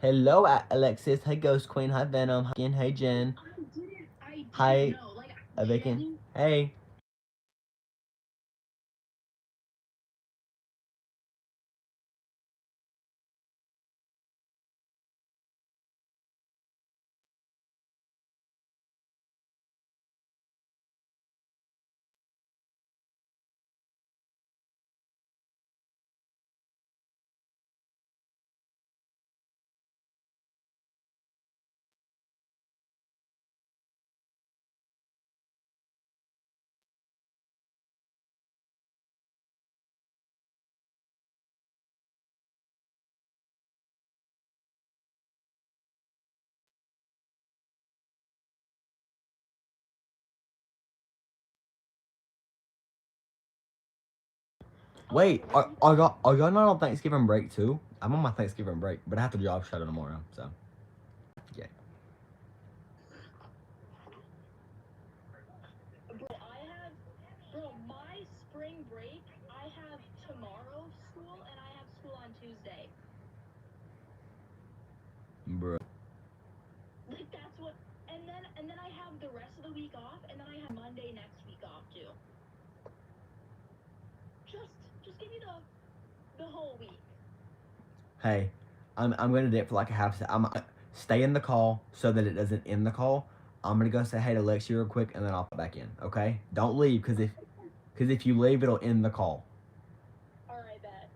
Hello, Alexis. Hey, Ghost Queen. Hi, Venom. Hi, Jen. Hey, Jen. Hi, Bacon. Hey. Wait, are y'all not on Thanksgiving break too? I'm on my Thanksgiving break, but I have to job shadow tomorrow, so yeah. Bro, my spring break, I have tomorrow school and I have school on Tuesday. Bro. Like that's what, and then I have the rest of the week off, and then I have Monday next week off too. Just give me the whole week. Hey, I'm gonna do it for like a half. I'm stay in the call so that it doesn't end the call. I'm gonna go say hey to Lexi real quick, and then I'll pop back in. Okay? Don't leave, cause if you leave, it'll end the call. All right, bet.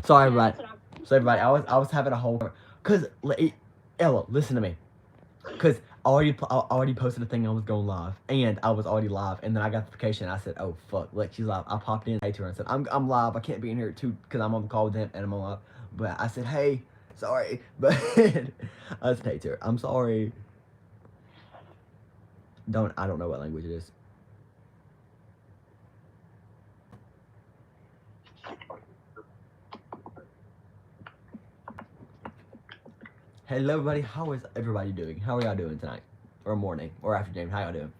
Sorry, Yeah, everybody. that's what I'm. So everybody, I was having a whole cause Ella, listen to me. Cause I already posted a thing I was going live, and I was already live, and then I got the notification. I said, "Oh fuck!" Like she's live. I popped in to her and said, "I'm live. I can't be in here too because I'm on the call with them and I'm on live." But I said, "Hey, sorry," but I said, "Hey to her. I'm sorry." I don't know what language it is. Hello, everybody. How is everybody doing? How are y'all doing tonight, or morning, or afternoon? How y'all doing?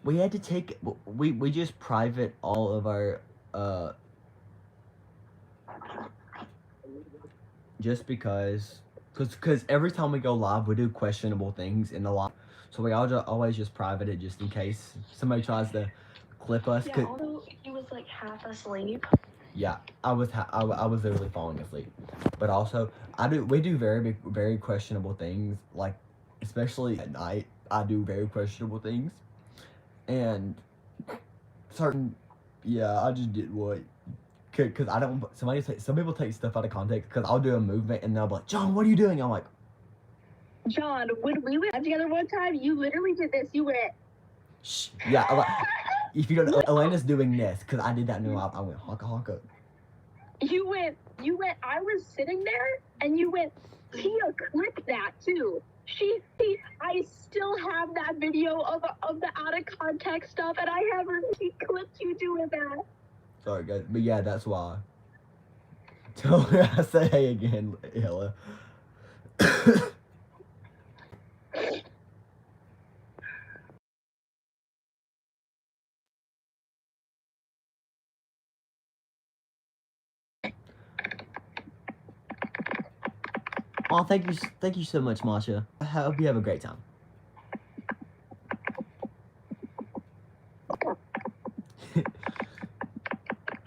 We had to take we just private all of our uh just because every time we go live we do questionable things in the live, so we always just private it just in case somebody tries to clip us. Yeah, although he was like half asleep. Yeah, I was literally falling asleep, but also we do very questionable things, like especially at night. I do very questionable things, and certain, yeah, I just did what. Cause I don't. Some people take stuff out of context. Cause I'll do a movement and they'll be like, "John, what are you doing?" I'm like, John, when we went together one time, you literally did this. You went. "Shh." Yeah. If you don't, Elena's doing this. Cause I did that in I went honka honka. You went. I was sitting there, and you went. Tia, click that too. I still have that video of the out of context stuff, and I have repeat clips you doing that. Sorry, guys. But yeah, that's why. Tell her I say hey again, Ella. Oh, thank you so much, Masha. I hope you have a great time.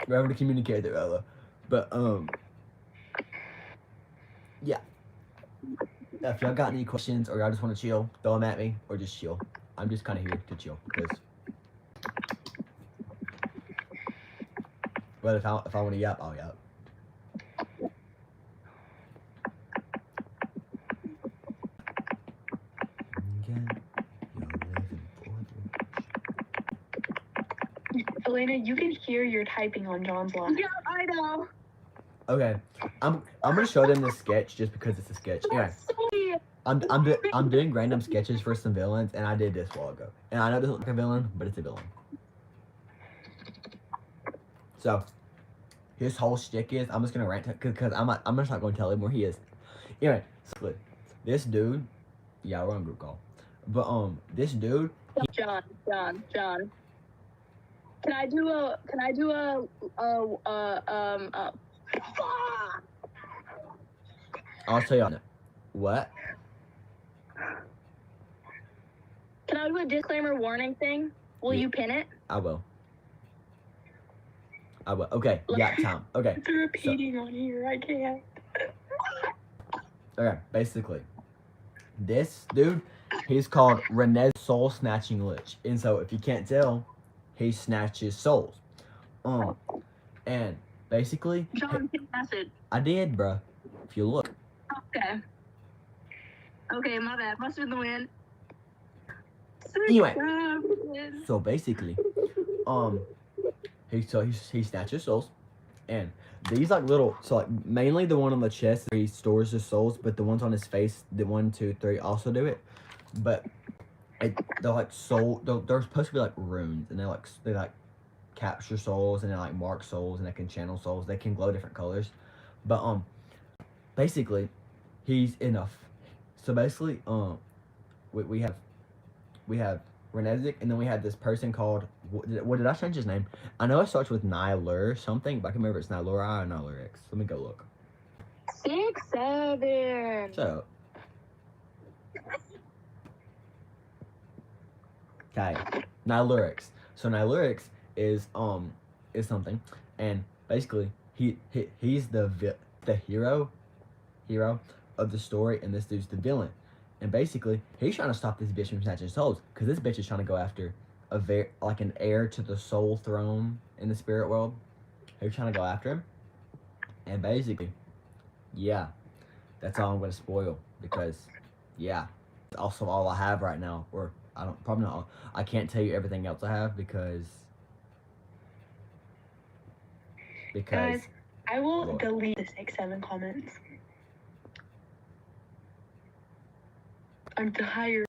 We're able to communicate there, Ella. But yeah. If y'all got any questions or y'all just want to chill, throw them at me or just chill. I'm just kind of here to chill because. But if I want to yap, I'll yap. Elena, you can hear you're typing on John's line. Yeah, I know. Okay, I'm gonna show them this sketch just because it's a sketch. Anyway, I'm doing random sketches for some villains, and I did this a while ago. And I know it doesn't look like a villain, but it's a villain. So his whole shtick is I'm just gonna rant because I'm just not gonna tell him where he is. Anyway, so this dude, yeah, we're on group call, but this dude. John. Can I do a I'll tell you on it. What? Can I do a disclaimer warning thing? Will Yeah. you pin it? I will. Okay, yeah, time. Okay. It's repeating on here. I can't. Okay, basically, this dude, he's called 𝕵𝓷𝓢 𝓥𝓼𝓰𝓮. And so, if you can't tell, he snatches souls. And basically, John, pin message. I did, bruh. If you look. Okay, my bad. Must have been the wind. Anyway, so basically, he snatches souls, and these like little, so like mainly the one on the chest where he stores the souls, but the ones on his face, the 1, 2, 3 also do it, but they're like they're supposed to be like runes, and they like capture souls, and they like mark souls, and they can channel souls. They can glow different colors, but basically, he's enough. So basically, we have 𝕵𝓷𝓢, and then we have this person called, what did I change his name? I know it starts with 𝓥𝓼𝓢 something, but I can remember it's 𝓥𝓼𝓢 or 𝓥𝓼𝓥. Let me go look. 6, 7. Shut up. Okay, 𝓥𝓼𝓥. So 𝓥𝓼𝓥 is something, and basically he's the hero of the story, and this dude's the villain. And basically, he's trying to stop this bitch from snatching souls, because this bitch is trying to go after an heir to the soul throne in the spirit world. He's trying to go after him. And basically, yeah, that's all I'm going to spoil, because, yeah, it's also all I have right now. Or, probably not all. I can't tell you everything else I have, because Guys, I will what? delete the 6, 7 comments. I'm tired.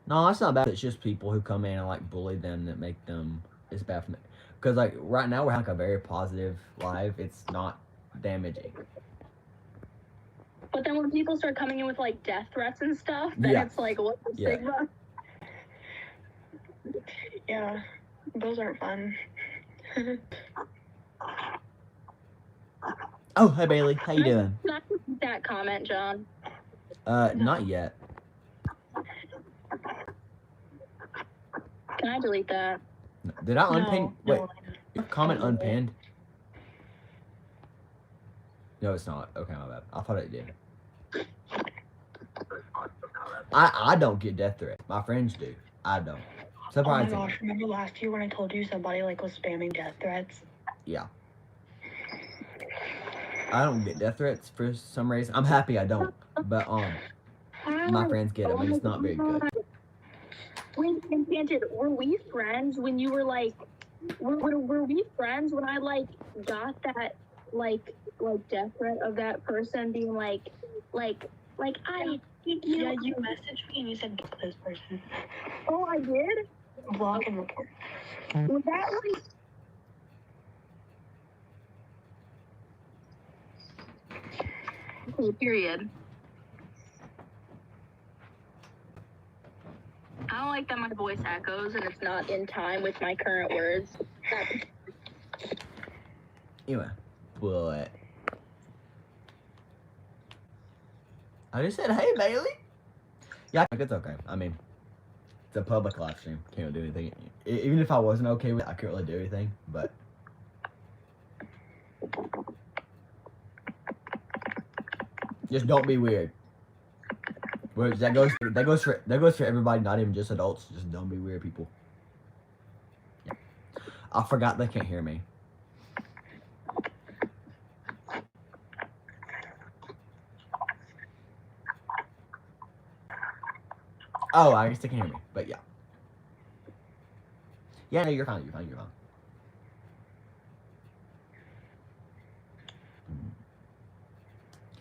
No, that's not bad. It's just people who come in and like bully them that make them. It's bad for me. Because like right now we're having like a very positive live. It's not damaging. But then when people start coming in with like death threats and stuff, then Yeah. it's like, what's the Yeah. stigma? Yeah, those aren't fun. Oh, hey Bailey, how you doing? Can I delete that comment, John? Not yet. Can I delete that? Did I unpin? Wait, No. your comment unpinned? No, it's not. Okay, my bad. I thought it did. I don't get death threats. My friends do. I don't. Oh my Surprising. gosh, remember last year when I told you somebody like was spamming death threats? Yeah. I don't get death threats for some reason. I'm happy I don't. But my friends get them, and it's not very good. Wait, Enchanted, were we friends when you were like Were we friends when I like got that like death threat of that person being like I Yeah, you messaged me and you said block this person. Oh, I did? Block and report. Was that like okay, period. I don't like that my voice echoes and it's not in time with my current words. Anyway, but I just said, hey, Bailey. Yeah, it's okay. I mean, it's a public live stream. Can't do anything. Even if I wasn't okay with it, I couldn't really do anything. But just don't be weird. Which that goes for everybody, not even just adults. Just don't be weird, people. Yeah. I forgot they can't hear me. Oh, I guess they can hear me. But yeah. Yeah, no, you're fine. You're fine. You're fine.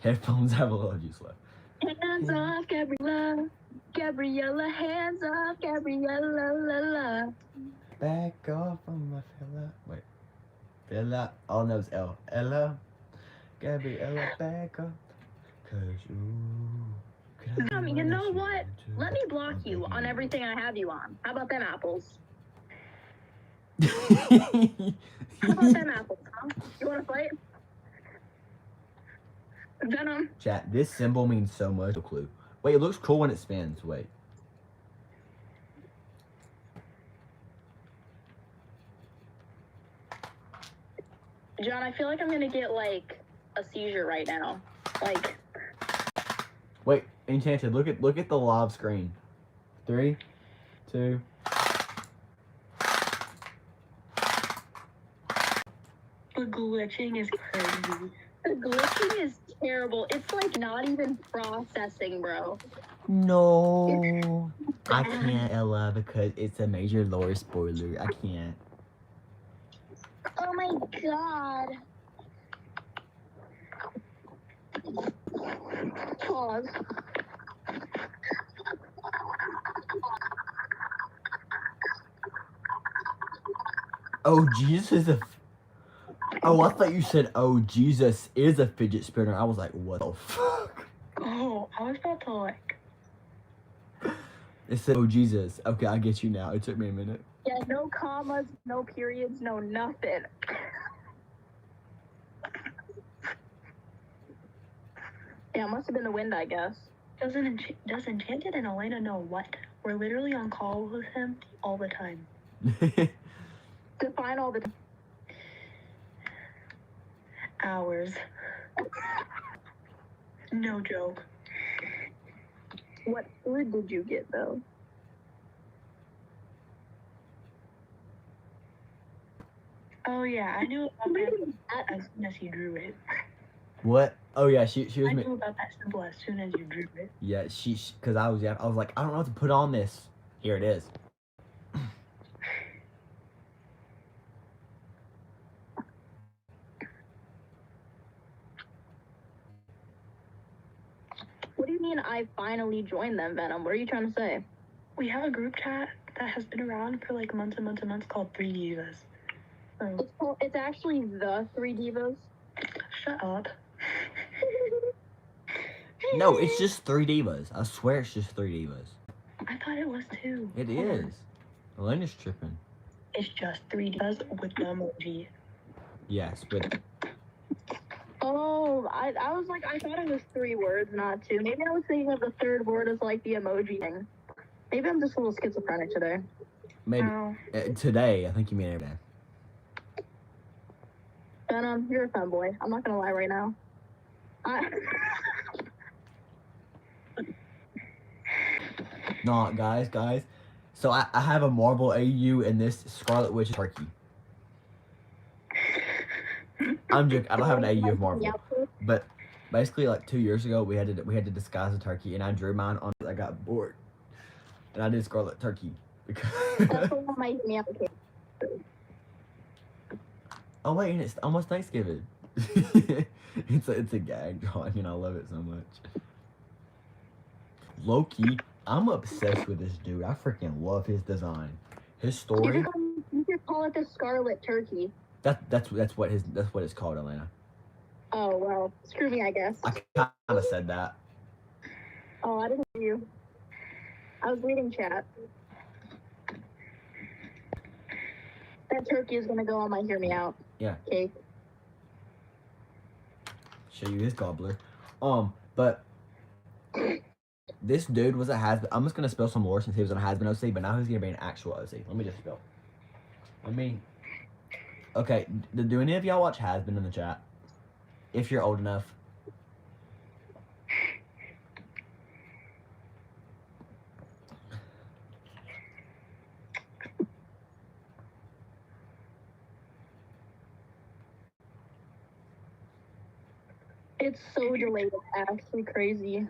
Headphones have a little juice left. Hands off, Gabriella, hands off, Gabriella, la la. Back off on my fella. Wait. Fella. All I know is L. Ella. Gabriella, back up. Cause You know what? Let me block you on everything I have you on. How about them apples? How about them apples, huh? You wanna fight? Venom. Chat, this symbol means so much. No clue. Wait, it looks cool when it spins. Wait. John, I feel like I'm gonna get like a seizure right now. Like. Wait, Enchanted, look at the live screen. 3, 2. The glitching is crazy. The glitching is terrible. It's like not even processing, bro. No. I can't, Ella, because it's a major lore spoiler. I can't. Oh my god. Pause. Oh, Jesus is a... Oh, I thought you said, oh, Jesus is a fidget spinner. I was like, what the fuck? Oh, I was about to like... It said, oh, Jesus. Okay, I get you now. It took me a minute. Yeah, no commas, no periods, no nothing. Yeah, it must have been the wind, I guess. Does Enchanted and Elena know what? We're literally on call with him all the time. Define all the Hours. No joke. What food did you get, though? Oh yeah, I knew about that as soon as you drew it. What? Oh, yeah, she was... I knew about that symbol as soon as you drew it. Yeah, because I was like, I don't know what to put on this. Here it is. What do you mean I finally joined them, Venom? What are you trying to say? We have a group chat that has been around for like months and months and months called 3 Divas. So, It's actually the 3 Divas. shut up. No, it's just 3 divas. I swear it's just 3 divas. I thought it was 2. It is. Elena's tripping. It's just 3 Divas with the emoji. Yes, but... Oh, I was like, I thought it was 3 words, not 2. Maybe I was thinking of the 3rd word as like the emoji thing. Maybe I'm just a little schizophrenic today. Maybe. Oh. Today, I think you mean every day. Venom, you're a femboy. I'm not gonna lie right now. No, guys. So I have a Marvel AU and this Scarlet Witch turkey. I'm joking. I don't have an AU of Marvel, but basically, like 2 years ago, we had to disguise a turkey, and I drew mine on. I got bored, and I did Scarlet Turkey because. That's what might me out. Oh wait, and it's almost Thanksgiving. It's a gag drawing, and I love it so much. Low-key, I'm obsessed with this dude. I freaking love his design. His story. You could call it the Scarlet Turkey. That's what it's called, Elena. Oh well, screw me, I guess. I kind of said that. Oh, I didn't hear you. I was reading chat. That turkey is gonna go on my hear me out. Yeah. Cake. Show you his gobbler. But this dude was a has-been. I'm just gonna spell some lore since he was on a has-been OC, but now he's gonna be an actual OC. Let me just spell. Okay. Do any of y'all watch Has-Been in the chat? If you're old enough. It's so delayed. It's actually crazy.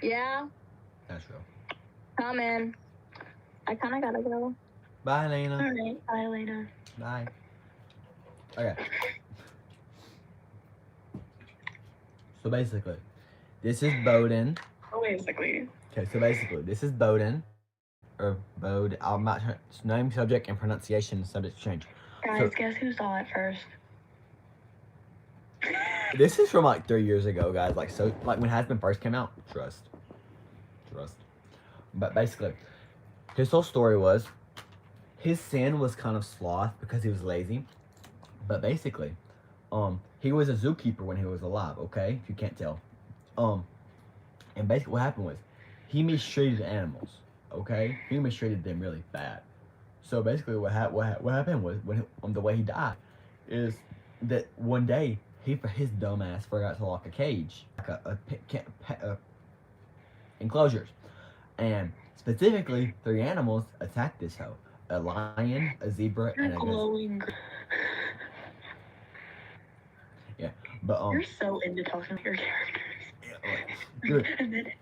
Yeah, That's real. come in. I kind of gotta go. Bye, Elena. All right. Bye, Elena. Bye. Okay. So basically, this is Bowden. Oh, basically. Okay, so basically, this is Bowden. Or Bode. I'm not sure. It's name, subject, and pronunciation. Subject change. Guys, guess who saw it first? This is from like 3 years ago, guys. Like when Has-Been first came out. Trust. But basically, his whole story was his sin was kind of sloth because he was lazy. But basically, he was a zookeeper when he was alive. Okay, if you can't tell. And basically what happened was he mistreated animals. Okay, he mistreated them really bad. So basically, what happened was when the way he died is that one day his dumb ass forgot to lock a cage, like enclosures, and specifically 3 animals attacked this hoe: a lion, a zebra, and a glowing. yeah. But You're so into talking about your characters.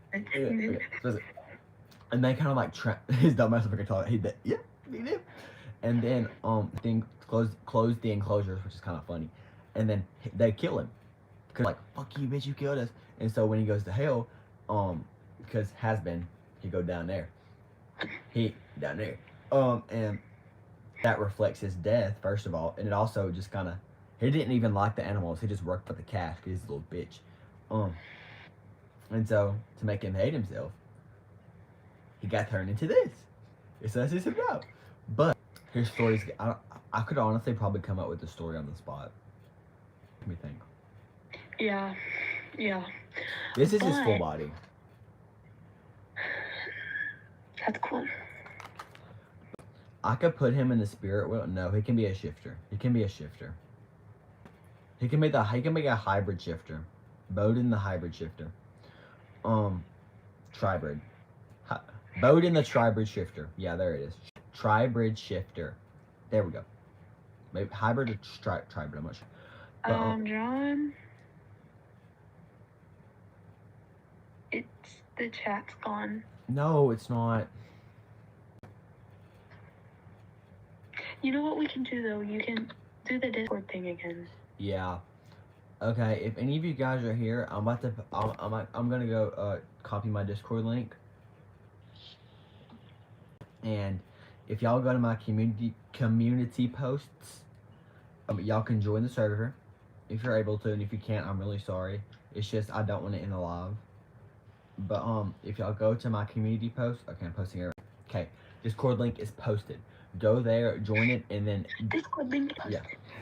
And they kind of like his dumb ass forgot to talk. He did. And then thing closed the enclosures, which is kind of funny. And then they kill him because like fuck you, bitch, you killed us. And so when he goes to hell, because Has-Been, he go down there. And that reflects his death first of all, and it also just kind of he didn't even like the animals. He just worked for the cash because he's a little bitch. And so to make him hate himself, he got turned into this. So that's his about. But his stories, I could honestly probably come up with the story on the spot. Let me think. Yeah. This is his full body. That's cool. I could put him in the spirit world. No, he can be a shifter. He can make a hybrid shifter. Bowden the hybrid shifter. Tribrid. Bowden the tribrid shifter. Yeah, there it is. Tribrid shifter. There we go. Maybe hybrid or tribrid, I'm not sure. But, John. The chat's gone. No, it's not. You know what we can do though? You can do the Discord thing again. Yeah. Okay, if any of you guys are here, I'm gonna go copy my Discord link. And if y'all go to my community posts, y'all can join the server if you're able to, and if you can't, I'm really sorry. It's just I don't want to end the live. But if y'all go to my community post, okay, I'm posting it. Okay, Discord link is posted. Go there, join it, and then Discord link. Yeah,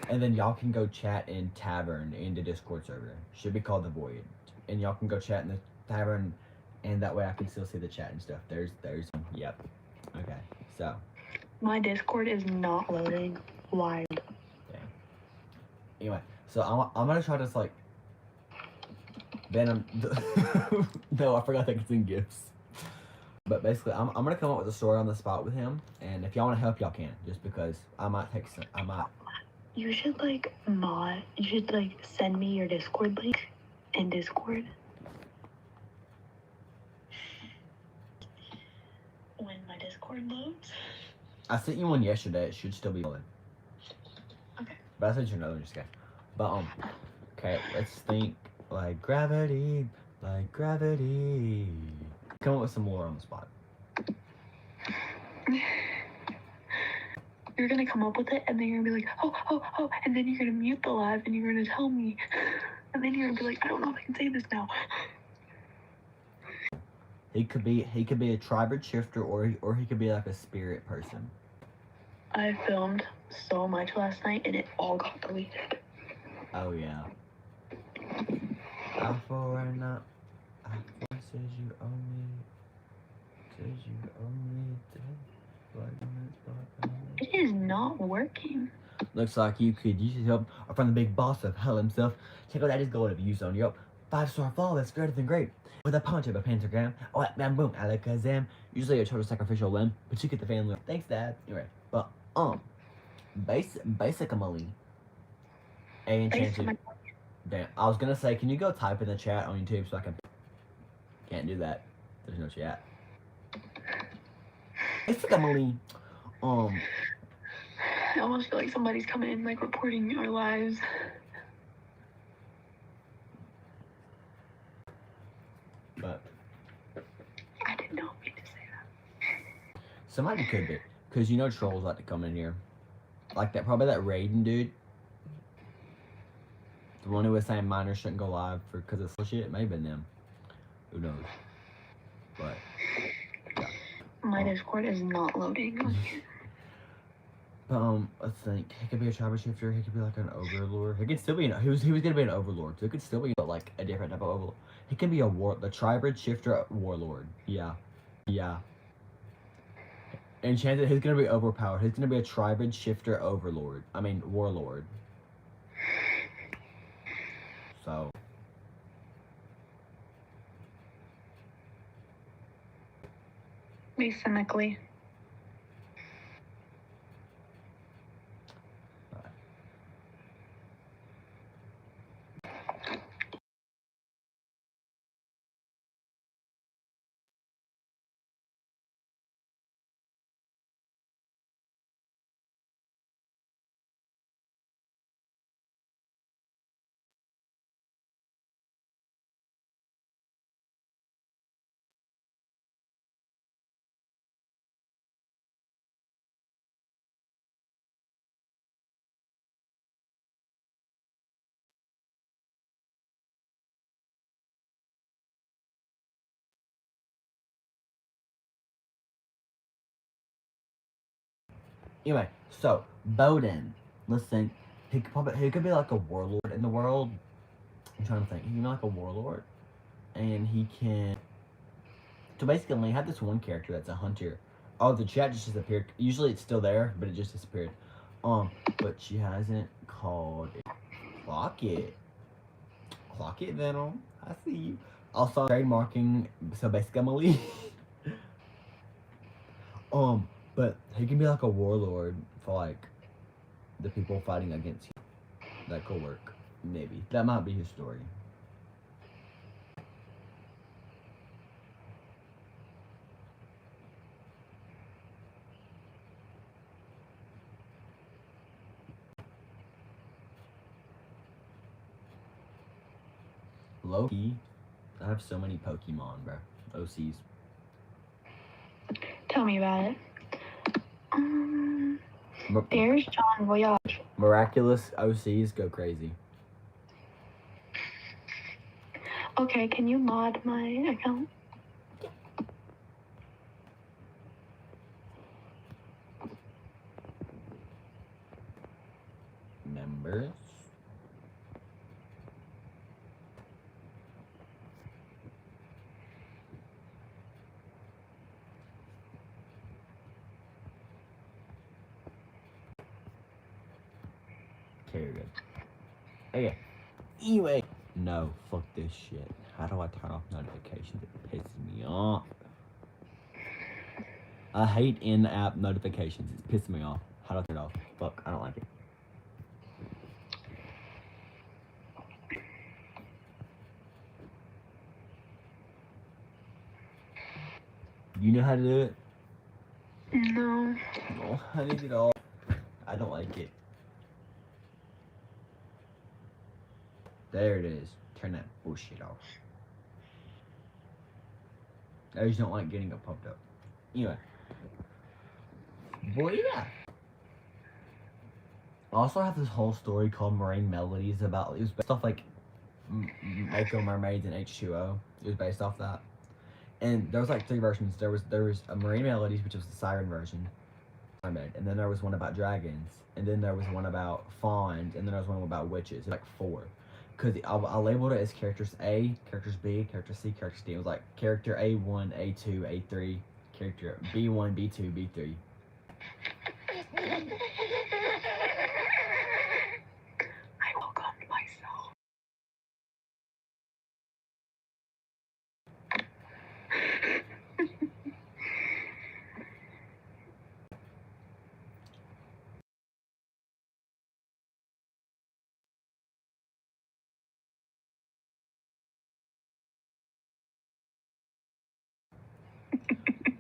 and then y'all can go chat in Tavern in the Discord server. Should be called the Void, and y'all can go chat in the Tavern, and that way I can still see the chat and stuff. There's yep. Okay, so my Discord is not loading. Why? Dang. Anyway, so I'm gonna try to like. Then no, I forgot that it's in gifts. But basically, I'm gonna come up with a story on the spot with him, and if y'all want to help, y'all can. Just because I might take some, You should You should send me your Discord link in Discord. When my Discord loads. I sent you one yesterday. It should still be going. Okay. But I sent you another one just guys. But okay, let's think like gravity, like gravity. Come up with some more on the spot. You're gonna come up with it, and then you're gonna be like, oh, and then you're gonna mute the live, and you're gonna tell me, and then you're gonna be like, I don't know if I can say this now. He could be a tribrid shifter, or he could be like a spirit person. I filmed so much last night, and it all got deleted. Oh yeah. I for right now. I says you owe me. Says you owe me. It is not working. Looks like you could use help from the big boss of hell himself. Check out that his gold views on your 5-star fall that's greater than great. With a punch of a pentagram. Oh, bam, boom, alakazam. Usually a total sacrificial limb, but you get the family. Thanks, Dad. Anyway, but basically, a enchanted. Damn, I was gonna say, can you go type in the chat on YouTube so I can? Can't do that. There's no chat. Basically, I almost feel like somebody's coming in, like reporting our lives. But I did not mean to say that. somebody could be, cause you know trolls like to come in here, like that. Probably that Raiden dude, the one who was saying minors shouldn't go live because it's bullshit. It may have been them. Who knows? But yeah. My Discord is not loading on here. But let's think. He could be a tribal shifter. He could be like an overlord. He could still be he was gonna be an overlord. So it could still be like a different type of overlord. He can be the tribrid shifter warlord. Yeah. Enchanted. He's gonna be overpowered. He's gonna be a tribrid shifter overlord. I mean warlord. So. Basically. Anyway, so Bowden, let's think. He could be like a warlord in the world. I'm trying to think. He can be like a warlord, and he can. So basically, I have this one character that's a hunter. Oh, the chat just disappeared. Usually it's still there, but it just disappeared. But she hasn't called it. Clock it, Venom. I see you. Also trademarking. So basically, but he can be like a warlord for like the people fighting against him. That could work. Maybe that might be his story. Loki. I have so many Pokemon, bro. OCs. Tell me about it. There's John Voyage. Miraculous OCs go crazy. Okay, can you mod my account? Members. Okay, we're good. Okay. Anyway. No, fuck this shit. How do I turn off notifications? It pisses me off. I hate in-app notifications. It's pissing me off. How do I turn it off? Fuck, I don't like it. You know how to do it? No. Oh, I need it all. I don't like it. There it is. Turn that bullshit off. I just don't like getting it pumped up. Anyway. Boy, yeah. I also have this whole story called Marine Melodies about, it was based off like Mako Mermaids and H2O. It was based off that. And there was like 3 versions. There was a Marine Melodies, which was the siren version. Mermaid. And then there was one about dragons. And then there was one about fawns. And then there was one about witches. Like 4. Because I labeled it as characters A, characters B, character C, character D. It was like character A1, A2, A3, character B1, B2, B3. I welcomed myself.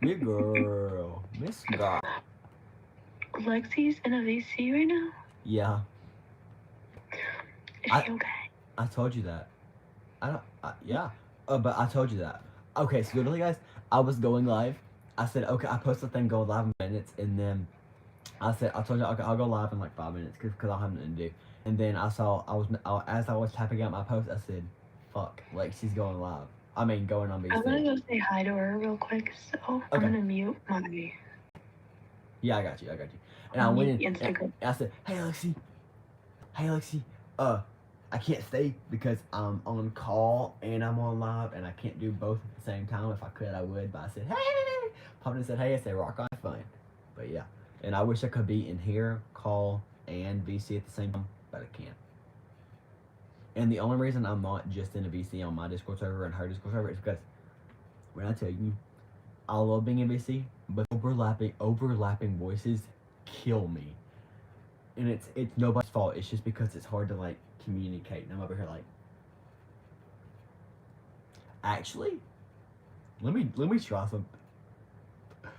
Good girl. Miss girl. Lexi's in a VC right now? Yeah. Is she okay? I told you that. Yeah. But I told you that. Okay, so literally, guys, I was going live. I said, okay, I posted the thing go live in minutes, and then I told you, okay, I'll go live in like 5 minutes because I'll have nothing to do. And then as I was typing out my post, I said, fuck, like she's going live. I mean, going on I'm gonna VC. go say hi to her real quick, so Okay. I'm gonna mute my Yeah, I got you. And I went in, Instagram. and I said, hey, Lexi, I can't stay because I'm on call and I'm on live and I can't do both at the same time. If I could, I would. But I said, hey. Popped in and said, hey. I said, rock on, fine. But yeah. And I wish I could be in here, call, and VC at the same time, but I can't. And the only reason I'm not just in a VC on my Discord server and her Discord server is because when I tell you, I love being in VC, but overlapping voices kill me. And it's nobody's fault. It's just because it's hard to like communicate. And I'm over here like, actually, let me try something.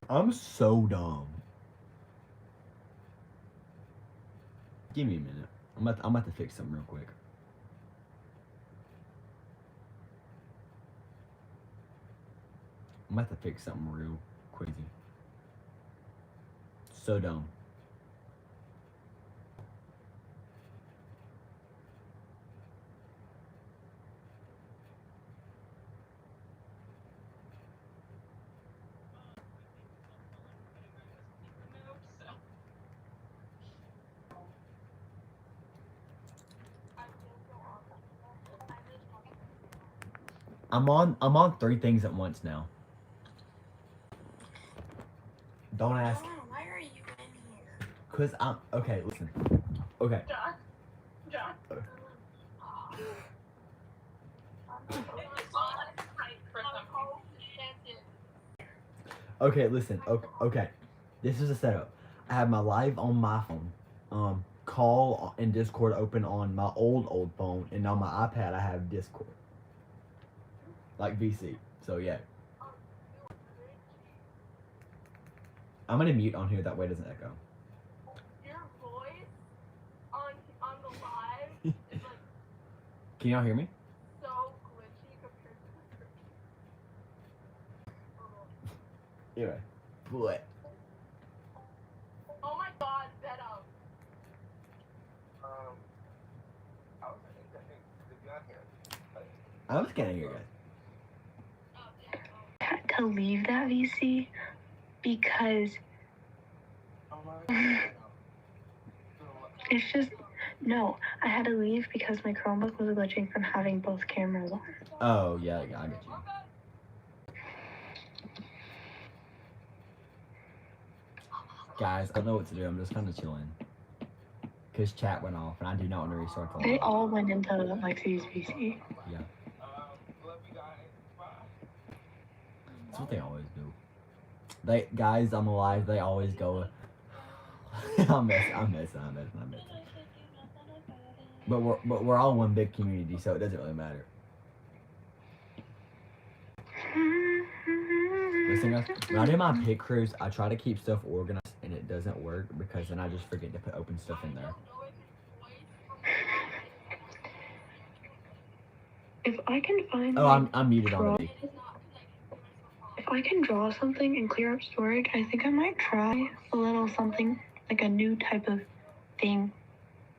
I'm so dumb. Give me a minute. I'm about to fix something real quick. I'm about to fix something real crazy. So dumb. I'm on 3 things at once now. Don't ask. Why are you in here? Cause I'm okay. Listen. Okay. John. Okay. Listen. Okay. This is a setup. I have my live on my phone. Call and Discord open on my old phone, and on my iPad I have Discord. Like VC. So yeah. I'm gonna mute on here, that way it doesn't echo. Your voice on the live is like Can y'all hear me? so glitchy compared to the Anyway. But Oh my god, Venom. I was thinking to be on here. I'm just kidding here, guys. I had to leave that VC because it's just no. I had to leave because my Chromebook was glitching from having both cameras on. Oh yeah, I get you. Guys, I don't know what to do. I'm just kind of chilling. Cause chat went off, and I do not want to restart the They live. all went into Lexi's VC. Yeah, Love you guys. Bye. that's what they always do. Guys, I'm alive. They always go. I'm messing. But we're all one big community, so it doesn't really matter. Listen, guys, when I do my pick cruise, I try to keep stuff organized, and it doesn't work because then I just forget to put open stuff in there. If I can find Oh, like, I'm muted on it. if I can draw something and clear up storage, I think I might try a little something, like a new type of thing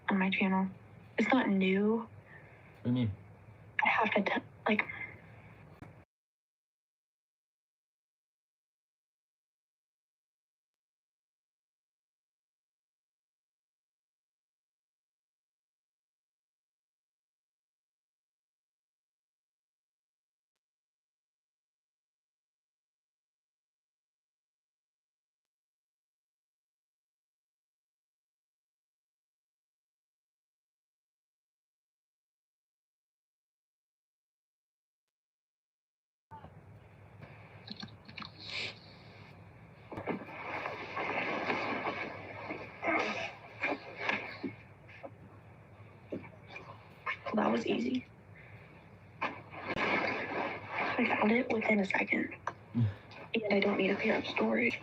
on my channel. It's not new. What do you mean? I have to like. Well, that was easy. I found it within a second. And I don't need to clear up storage.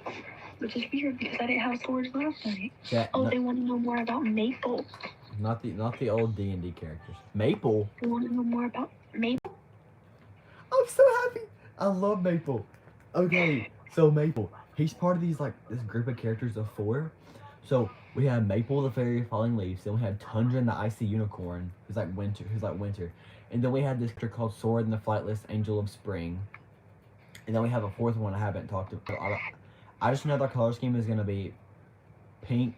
Which is weird because I didn't have storage last night. They want to know more about Maple. Not the old D&D characters. Maple? They want to know more about Maple. I'm so happy. I love Maple. Okay, so Maple, he's part of this group of characters of 4. So we have Maple, the Fairy of Falling Leaves. Then we have Tundra and the Icy Unicorn, who's like winter. And then we have this character called Sword and the Flightless Angel of Spring. And then we have a 4th one I haven't talked about. I just know their color scheme is gonna be pink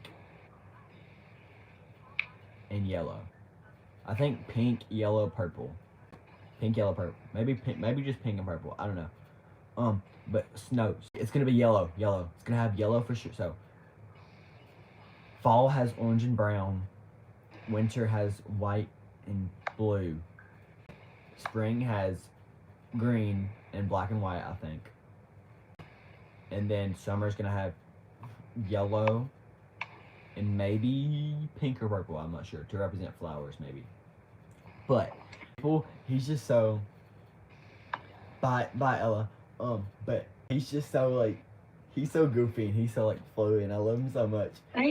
and yellow. I think pink, yellow, purple. Pink, yellow, purple. Maybe pink, maybe just pink and purple. I don't know. But no, it's gonna be yellow. It's gonna have yellow for sure. So fall has orange and brown. Winter has white and blue. Spring has green and black and white, I think. And then summer's gonna have yellow and maybe pink or purple, I'm not sure, to represent flowers maybe. But he's just so bye Ella. But he's just so he's so goofy and he's so flowy and I love him so much. Bye.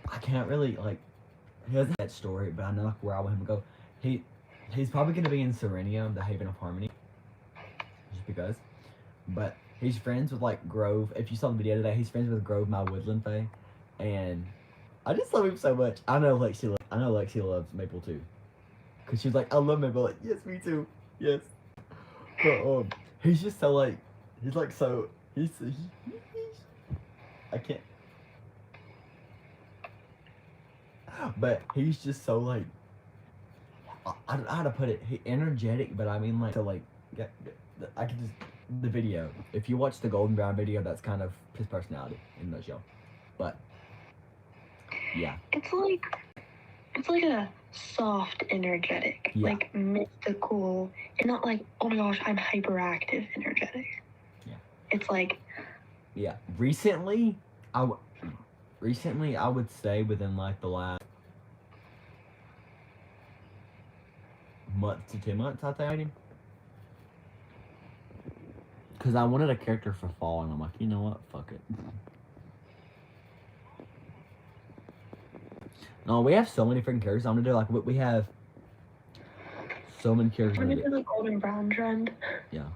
I can't really he doesn't have that story, but I know where I want him to go. He's probably gonna be in Serenium, the Haven of Harmony. Just because. But he's friends with Grove. If you saw the video today, he's friends with Grove, my woodland fae. And I just love him so much. I know Lexi loves Maple too. Cause she's like, I love Maple. Yes, me too. Yes. But he's just so I can't. But he's just so I don't know how to put it. Energetic, but I mean I can just the video. If you watch the Golden Brown video, that's kind of his personality in the show. But yeah, It's like a soft energetic, Yeah. mystical, and not oh my gosh, I'm hyperactive energetic. Yeah. It's yeah. Recently, I would say within the last month to 2 months, I think. Because I wanted a character for fall, and I'm like, you know what? Fuck it. No, we have so many freaking characters. I'm gonna do we have so many characters. I'm into the golden brown trend. Yeah.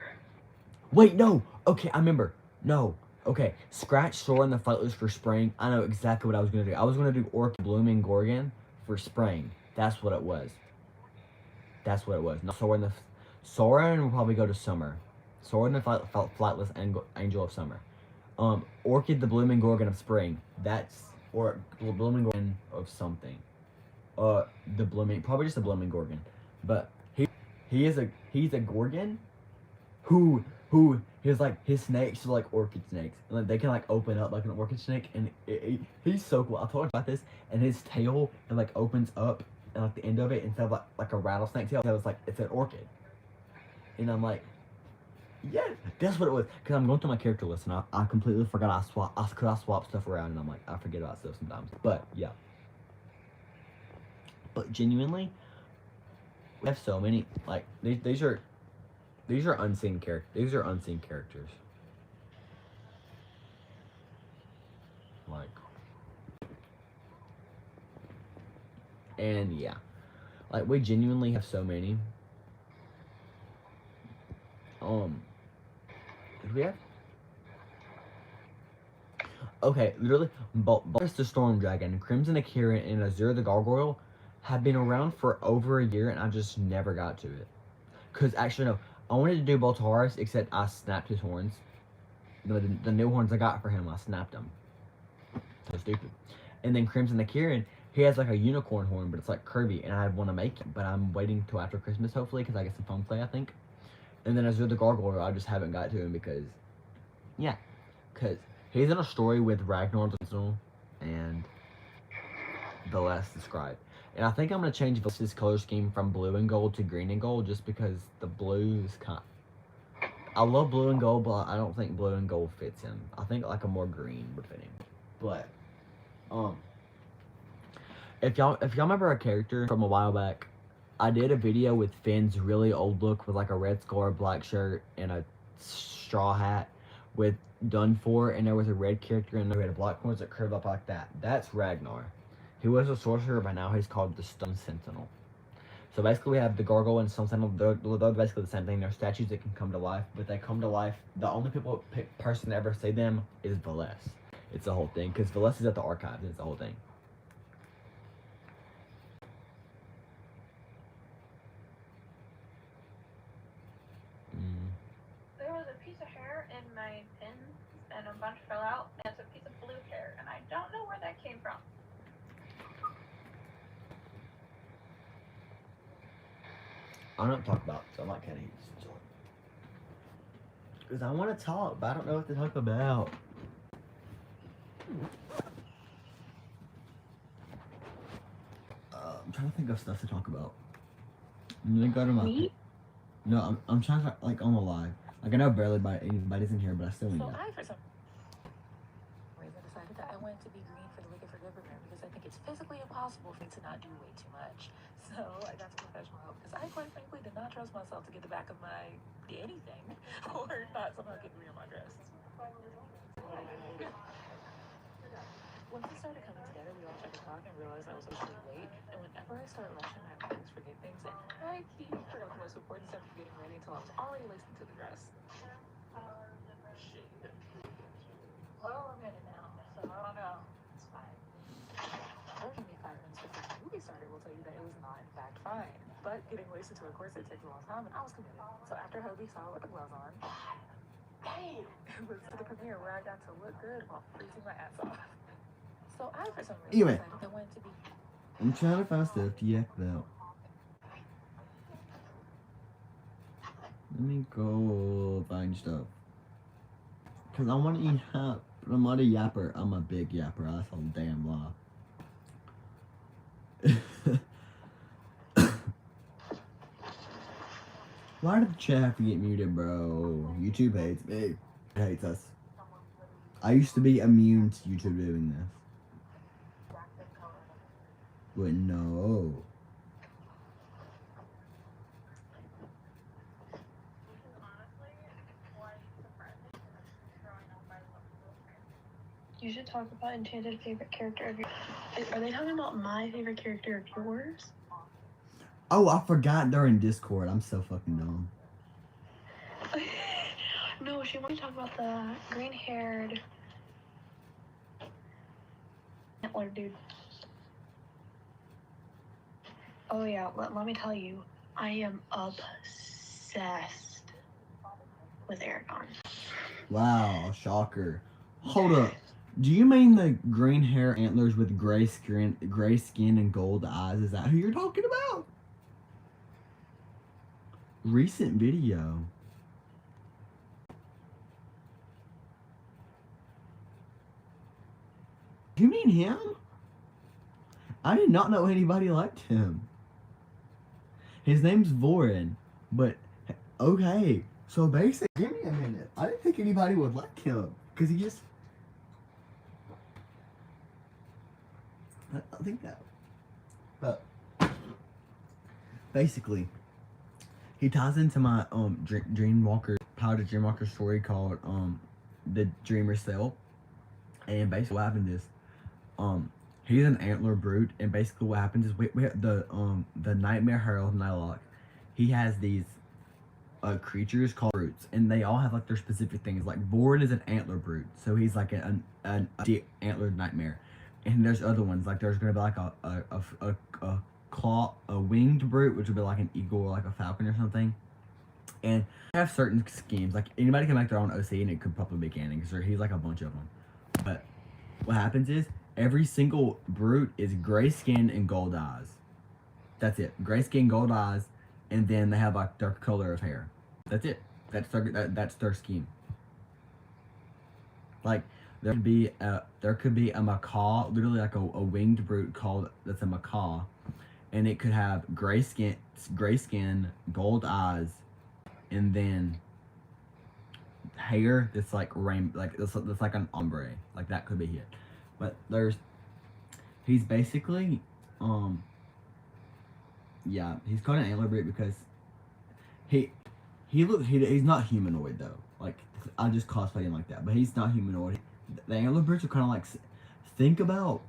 Wait, no. Okay, I remember. No. Okay, scratch Sora and the Flightless for spring. I know exactly what I was gonna do. I was gonna do Orchid Blooming Gorgon for spring. That's what it was. No, Sora and will probably go to summer. Sora and the Flightless Angel of Summer. Orchid the Blooming Gorgon of spring. That's or Blooming Gorgon of something. Probably just a Blooming Gorgon. But he's a Gorgon who his snakes are orchid snakes, and they can open up like an orchid snake, and he's so cool. I told him about this, and his tail opens up, and the end of it, instead of like a rattlesnake tail, it's an orchid, and I'm like, yeah, that's what it was. Cause I'm going through my character list, and I completely forgot I swap stuff around, and I'm like, I forget about stuff sometimes. But yeah, but genuinely, we have so many these are. These are unseen characters. Like, and yeah, like we genuinely have so many. Did we have? Okay, literally, 𝕵𝞼𝓷𝓢 𝓥𝞼𝓨𝓪𝓰𝓮, Crimson 𝓥𝞼𝓷𝓢, and 𝕵𝞼𝓷𝓢 the Gargoyle have been around for over a year, and I just never got to it. Cause actually no, I wanted to do 𝕵𝞼𝓷𝓢, except I snapped his horns. The new horns I got for him, I snapped them. So stupid. And then Crimson 𝓥𝞼𝓷𝓢, he has like a unicorn horn, but it's like curvy, and I want to make it, but I'm waiting till after Christmas hopefully, cause I get some phone play, I think. And then 𝕵𝞼𝓷𝓢 the Gargoyle, I just haven't got to him because, yeah, cause he's in a story with Ragnar and 𝕵𝞼𝓷𝓢. And I think I'm gonna change his color scheme from blue and gold to green and gold, just because the blue is kind. I love blue and gold, but I don't think blue and gold fits him. I think like a more green would fit him. But if y'all remember a character from a while back, I did a video with Finn's really old look with like a red scar, black shirt, and a straw hat with done for, and there was a red character and there had black horns that curved up like that. That's Ragnar. He was a sorcerer, but now he's called the Stone Sentinel. So basically we have the Gargoyle and Stone Sentinel. They're basically the same thing. They're statues that can come to life, but they come to life. The only person to ever say them is 𝕵𝞼𝓷𝓢. It's the whole thing, because 𝕵𝞼𝓷𝓢 is at the archives. It's the whole thing. There was a piece of hair in my pins, and a bunch fell out, and it's a piece of blue hair, and I don't know where that came from. I'm not talking about, so I'm not kind of because I want to talk, but I don't know what to talk about. I'm trying to think of stuff to talk about. I'm gonna go to my. No, I'm trying to like on the live. Like I know barely anybody's in here, but I still need So that. I, for some reason, decided that I wanted to be green for the Wicked for Government because I think it's physically impossible for me to not do way too much. So I got some professional help because I quite frankly did not trust myself to get the back of my anything or not somehow get green on my dress. Once it started coming together, we all tried to talk and realized I was actually late. And whenever I start rushing, I always forget things. And I keep forgot the most important stuff of getting ready until I was already laced into the dress. Shit. Well, I'm in it now, so I don't know. It's fine. Give me 5 minutes before the movie started will tell you that it was not, in fact, fine. But getting laced into a corset takes a long time, and I was committed. So after Hobie saw with the gloves on, it was to the premiere where I got to look good while freezing my ass off. So I, for some reason, Anyway. decided I wanted to be. I'm trying to find stuff to yak about. Let me go find stuff. Cause I want to eat hop. But I'm not a yapper. I'm a big yapper. That's a damn lie. Why did the chat have to get muted, bro? YouTube hates me. It hates us. I used to be immune to YouTube doing this. But no. You should talk about Enchanted favorite character of yours. Are they talking about my favorite character of yours? Oh, I forgot they're in Discord. I'm so fucking dumb. No, she wanted to talk about the green-haired antler dude. Oh yeah, let me tell you, I am obsessed with Aragon. Wow, shocker. Hold up. Do you mean the green hair antlers with gray skin and gold eyes? Is that who you're talking about? Recent video. You mean him? I did not know anybody liked him. His name's Vorin, but okay. So basically, give me a minute. I didn't think anybody would like him because he just. I think that. But basically, he ties into my 𝕵𝞼𝓷𝓢 story called the 𝕵𝞼𝓷𝓢 𝓥𝞼𝓨𝓪𝓰𝓮. And basically what happened is he's an antler brute, and basically what happens is we have the nightmare herald Nylock. He has these creatures called brutes, and they all have like their specific things. Like Board is an antler brute, so he's like an antlered nightmare. And there's other ones, like there's gonna be like a winged brute, which would be like an eagle or like a falcon or something. And I have certain schemes, like anybody can make their own OC, and it could probably be canon because he's like a bunch of them. But what happens is every single brute is gray skin and gold eyes. That's it. Gray skin, gold eyes, and then they have like their color of hair. That's it. That's their scheme. Like there could be a macaw, literally like a winged brute that's a macaw, and it could have gray skin, gold eyes, and then hair that's like that's like an ombre. Like that could be it. But he's basically yeah, he's called an antler brute because he's not humanoid though. Like I just cosplay him like that, but he's not humanoid. The antler brutes are kind of like, think about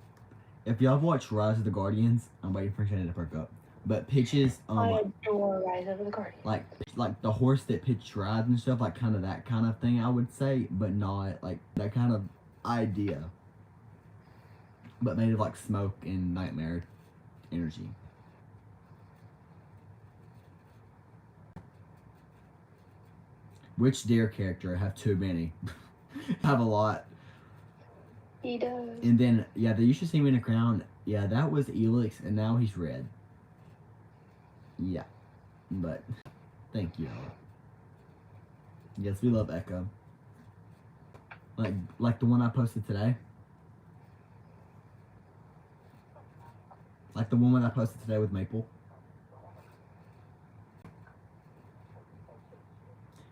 if y'all have watched Rise of the Guardians. I'm waiting for Shannon to perk up. But Pitch's I adore Rise of the Guardians. like the horse that Pitch rides and stuff, like kind of that kind of thing, I would say, but not like that kind of idea, but made of like smoke and nightmare energy. Which deer character? I have too many. I have a lot. He does. And then yeah, they used to see me in a crown. Yeah, that was Elix, and now he's red. Yeah, but thank you. Yes, we love Echo. Like the one I posted today. Like the woman I posted today with Maple.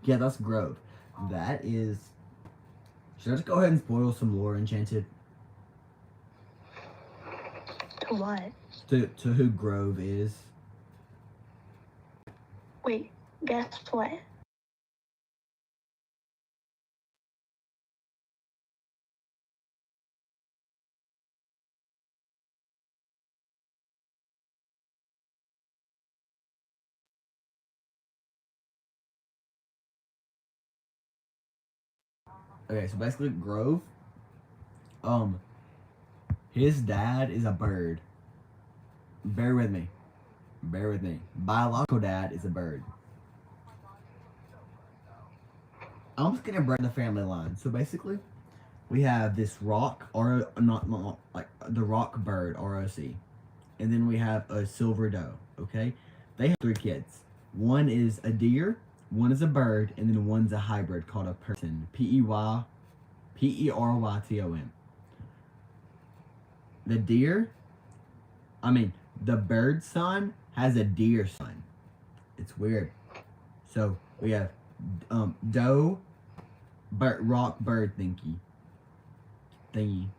Yeah, that's Grove. That is... Should I just go ahead and spoil some lore, Enchanted? To what? To who Grove is. Wait, guess what? Okay, so basically Grove, his dad is a bird. Bear with me. Bear with me. Biological dad is a bird. I'm just gonna break the family line. So basically, we have this rock, or not like the rock bird, ROC, and then we have a silver doe. Okay, they have 3 kids. One is a deer, one is a bird, and then one's a hybrid called a person. P-E-R-Y-T-O-N. The bird son has a deer son. It's weird. So we have doe, rock bird thingy. Then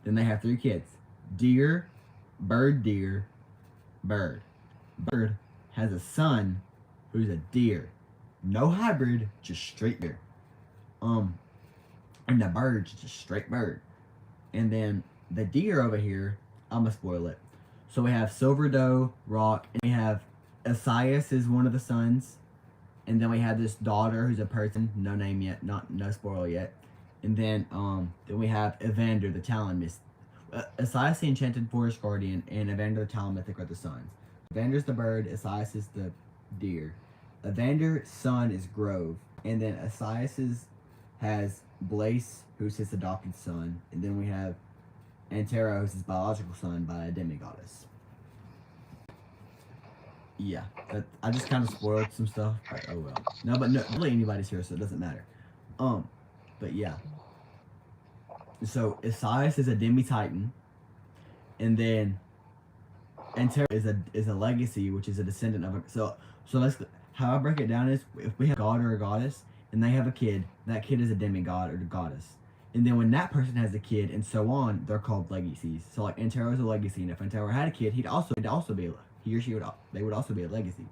they have 3 kids. Deer, bird, bird. Bird has a son who's a deer. No hybrid, just straight deer. And the bird's just straight bird. And then the deer over here, I'm gonna spoil it. So we have Silver Doe, Rock, and we have Asias is one of the sons. And then we have this daughter who's a person, no name yet, no spoil yet. And then we have Evander, the Talon Myth. Asias, the Enchanted Forest Guardian, and Evander, the Talon Mythic are the sons. Evander's the bird, Asias is the deer. Evander's son is Grove, and then Asias's has Blaze, who's his adopted son, and then we have Antero, who's his biological son by a demigoddess. Yeah, I just kind of spoiled some stuff. But, oh well. No, really anybody's here, so it doesn't matter. But yeah. So Asias is a demi-titan, and then Antero is a legacy, which is a descendant of a. So let's. How I break it down is, if we have a god or a goddess, and they have a kid, that kid is a demigod or the goddess. And then when that person has a kid, and so on, they're called legacies. So like Antero is a legacy, and if Antero had a kid, he would also be a legacy.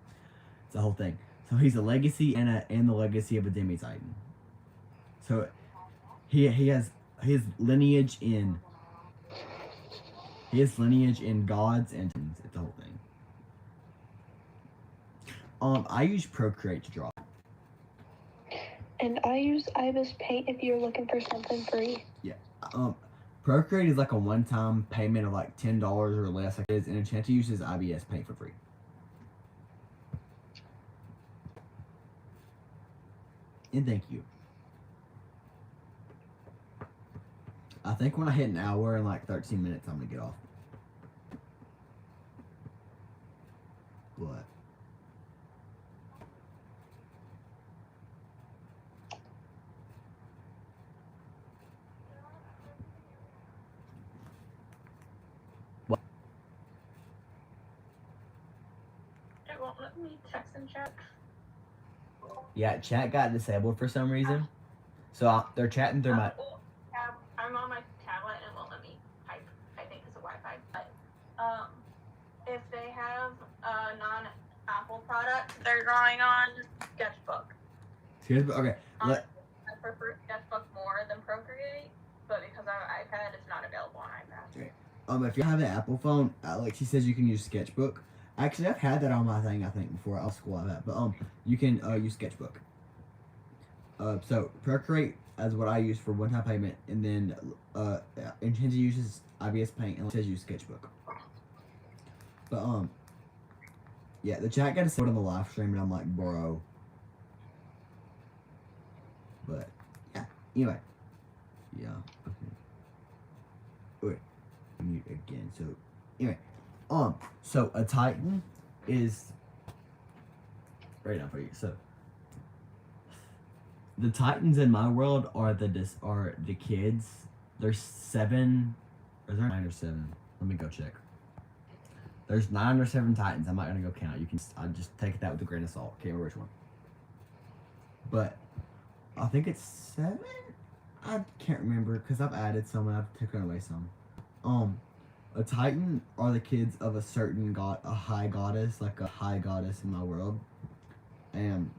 It's the whole thing. So he's a legacy and the legacy of a demi-titan. So he has his lineage in gods and titans. It's the whole thing. I use Procreate to draw. And I use 𝕼𝓷𝓢 Paint if you're looking for something free. Yeah. Procreate is like a one-time payment of like $10 or less. Like it is, and Enchanted uses IBS Paint for free. And thank you. I think when I hit an hour and like 13 minutes, I'm gonna get off. What? It won't let me text and chat. Yeah, chat got disabled for some reason. So they're chatting through my. I'm on my tablet and it won't let me type. I think it's a Wi-Fi. But if they have a non-Apple product they're drawing on, Sketchbook. Okay. I prefer Sketchbook more than Procreate, but because I have an iPad, it's not available on iPad. If you have an Apple phone, like she says, you can use Sketchbook. Actually, I've had that on my thing, I think, before. I'll school out that. But you can use Sketchbook. So Procreate is what I use for one-time payment, and then Enchanted uses IBS Paint, and it says use Sketchbook. But yeah, the chat got to support on the live stream, and I'm like, bro. But yeah, anyway, yeah. Okay. Wait, mute again. So anyway. So a Titan is right now for you. So the Titans in my world are the kids. There's 7, or is there 9 or 7? Let me go check. There's 9 or 7 Titans. I'm not gonna go count. You can. I just take that with a grain of salt. Can't remember which one. But I think it's 7. I can't remember because I've added some and I've taken away some. A Titan are the kids of a certain god, a high goddess, like a high goddess in my world, and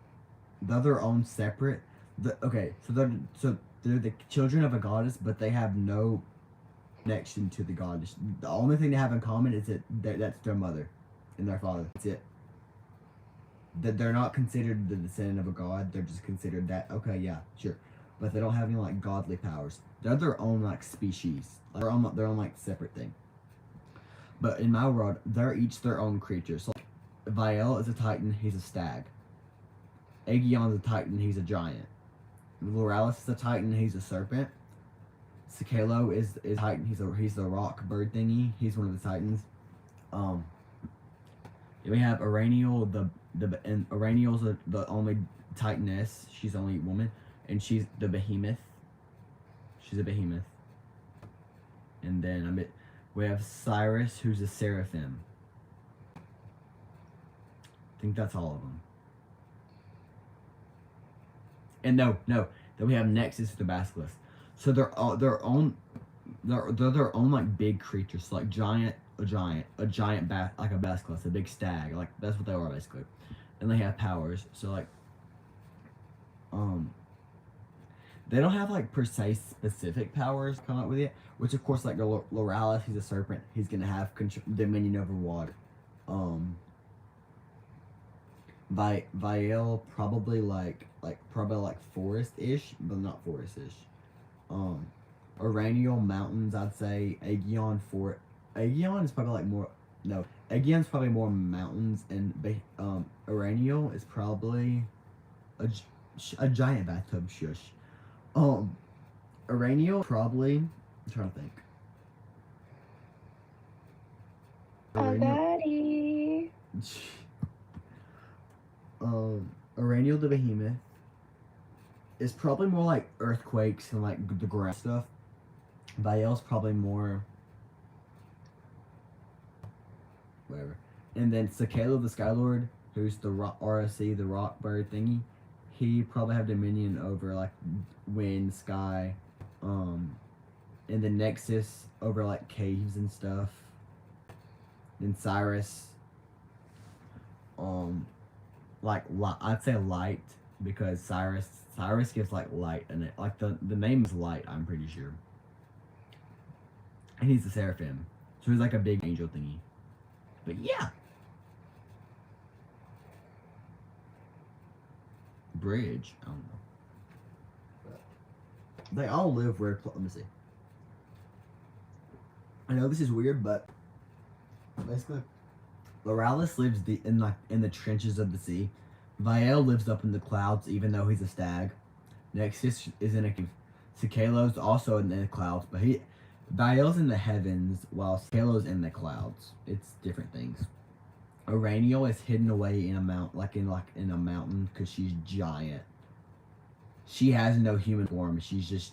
they're their own separate. So they're the children of a goddess, but they have no connection to the goddess. The only thing they have in common is that's their mother and their father. That's it. That they're not considered the descendant of a god. They're just considered that. Okay, yeah, sure, but they don't have any like godly powers. They're their own like species. They're on their own like separate thing. But in my world, they're each their own creature. So, like, 𝕼𝓷𝓢 is a Titan, he's a stag. 𝕵𝞼𝓷𝓢 is a Titan, he's a giant. 𝕵𝞼𝓷𝓢 is a Titan, he's a serpent. 𝕵𝞼𝓷𝓢 is Titan, he's the rock bird thingy. He's one of the Titans. Then we have 𝕼𝓷𝓢, and 𝕼𝓷𝓢's the only Titaness. She's the only woman, and she's the behemoth. She's a behemoth. And then we have Cyrus, who's a seraphim. I think that's all of them. And no. Then we have Nexus, the basilisk. So they're all their own. They're their own like big creatures. So, like a giant like a basilisk, a big stag. Like that's what they are basically. And they have powers. So like, they don't have like precise specific powers come up with it. Which of course, like 𝕼𝓷𝓢, he's a serpent. He's gonna have dominion over water. 𝕼𝓷𝓢 probably like forest-ish, but not forest-ish. 𝕼𝓷𝓢 mountains, I'd say. 𝕵𝞼𝓷𝓢 is probably like more. No, 𝕵𝞼𝓷𝓢's probably more mountains, and 𝕼𝓷𝓢 is probably a giant bathtub. Shush. 𝕼𝓷𝓢 probably. I'm trying to think. Daddy. 𝕼𝓷𝓢 the behemoth is probably more like earthquakes and like the ground stuff. 𝕼𝓷𝓢's probably more whatever. And then 𝕼𝓼𝓢 the Sky Lord, who's the RSC, the rock bird thingy, he probably have dominion over like wind, sky, and then Nexus over like caves and stuff. Then Cyrus, like I'd say light because Cyrus gives like light and it like the name is light. I'm pretty sure, and he's a seraphim, so he's like a big angel thingy. But yeah, bridge. I don't know. But they all live where. Let me see. I know this is weird, but basically, 𝓷𝓢 lives in the trenches of the sea. 𝕼𝓼 lives up in the clouds, even though he's a stag. Nexus is in a cave. 𝓥𝞼𝓷𝓢's also in the clouds, but 𝕼𝓼's in the heavens, while 𝓥𝞼𝓷𝓢's in the clouds. It's different things. 𝕼raniel is hidden away in a in a mountain because she's giant. She has no human form. She's just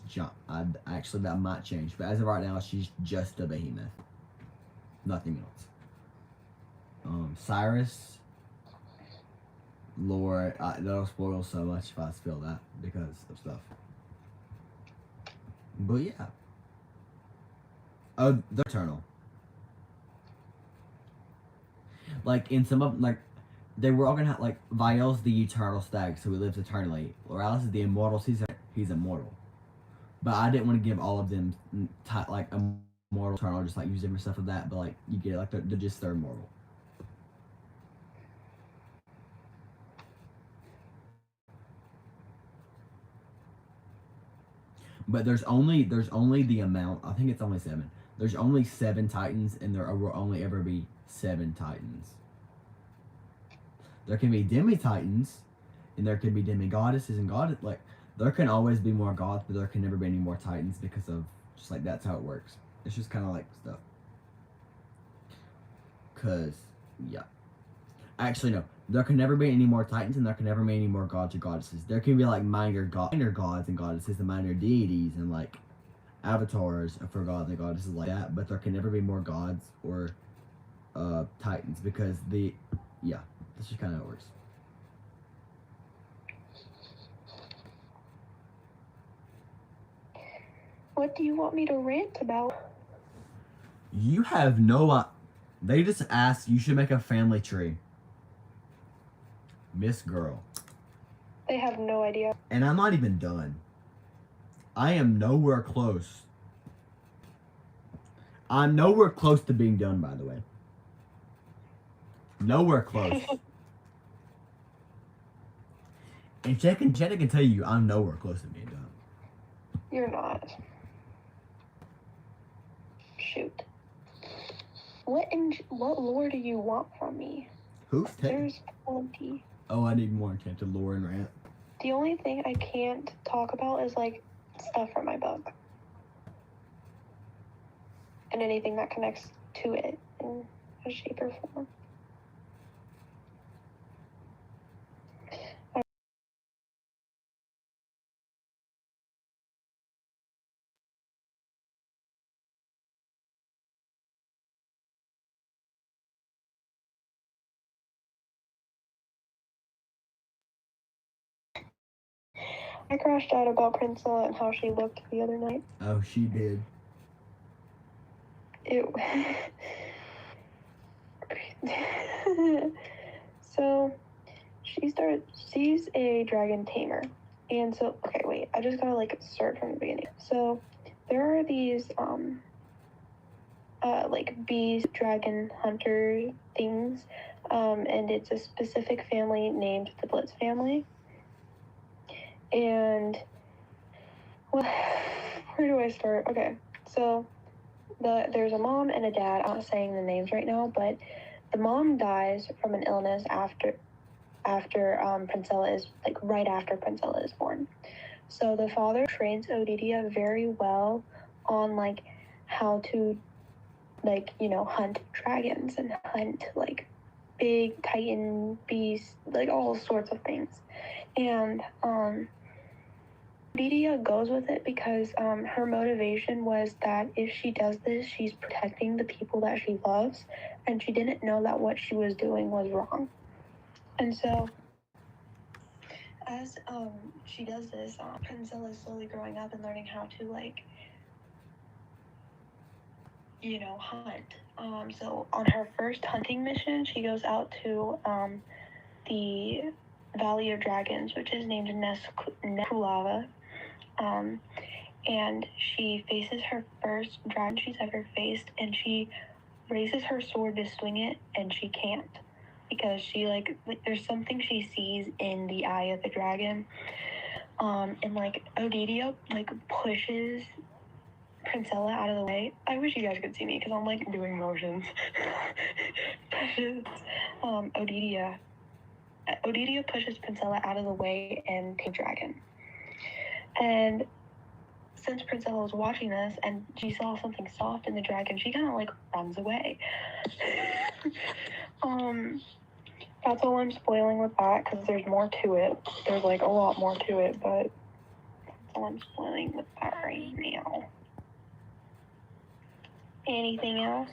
actually, that might change, but as of right now, she's just a behemoth. Nothing else. Cyrus, lore. That'll spoil so much if I spill that because of stuff. But yeah. Oh, the eternal. Like in some of they were all gonna have like 𝕼𝓼's the eternal stag, so he lives eternally. 𝓷𝓢 is the immortal. He's immortal. But I didn't want to give all of them like immortal, eternal, just like use different stuff of that. But like you get it, like they're just they're immortal. But there's only the amount. I think it's only 7. There's only 7 titans, and there will only ever be 7 titans. There can be demi-titans, and there can be demi-goddesses and goddess. Like, there can always be more gods, but there can never be any more titans because of just like that's how it works. It's just kind of like stuff. Cause yeah, actually no, there can never be any more titans, and there can never be any more gods or goddesses. There can be like minor gods and goddesses, and minor deities, and like avatars for gods and goddesses like that. But there can never be more gods or titans because that's just kind of how it works. What do you want me to rant about? You have no. They just asked you should make a family tree. Miss Girl. They have no idea. And I'm not even done. I am nowhere close. I'm nowhere close to being done, by the way. Nowhere close. And Jenna can tell you I'm nowhere close to being done. You're not. Shoot. What lore do you want from me? Who's taking? There's plenty. Oh, I need more enchanted lore and rant. The only thing I can't talk about is like stuff from my book. And anything that connects to it in a shape or form. I crashed out about 𝕵𝞼𝓷𝓢 and how she looked the other night. Oh, she did. Ew. So, she's a dragon tamer. And so, okay, wait, I just gotta like start from the beginning. So, there are these, like beast dragon hunter things. And it's a specific family named the Blitz family. And, well, where do I start? Okay, so there's a mom and a dad. I'm not saying the names right now, but the mom dies from an illness after 𝕵𝞼𝓷𝓢 is, like, right after 𝕵𝞼𝓷𝓢 is born. So the father trains 𝕵𝓷𝓷𝓢 very well on, like, how to, like, you know, hunt dragons and hunt, like, big titan beasts, like, all sorts of things. And, 𝕵𝓷𝓷𝓢 goes with it because her motivation was that if she does this, she's protecting the people that she loves, and she didn't know that what she was doing was wrong. And so, as she does this, 𝕵𝞼𝓷𝓢 is slowly growing up and learning how to, like, you know, hunt. So on her first hunting mission, she goes out to the Valley of Dragons, which is named 𝕵𝞼𝓷𝓢 𝓥𝞼𝓨𝓪𝓰𝓮. And she faces her first dragon she's ever faced, and she raises her sword to swing it, and she can't. Because she, like there's something she sees in the eye of the dragon. And, like, 𝕵𝞼𝓷𝓢, like, pushes 𝕵𝞼𝓷𝓢 out of the way. I wish you guys could see me, because I'm, like, doing motions. Pushes, 𝕵𝞼𝓷𝓢 pushes 𝕵𝞼𝓷𝓢 out of the way and takes the dragon. And since 𝕵𝞼𝓷𝓢 was watching this, and she saw something soft in the dragon, she kind of, like, runs away. That's all I'm spoiling with that, because there's more to it. There's, like, a lot more to it, but that's all I'm spoiling with that right now. Anything else?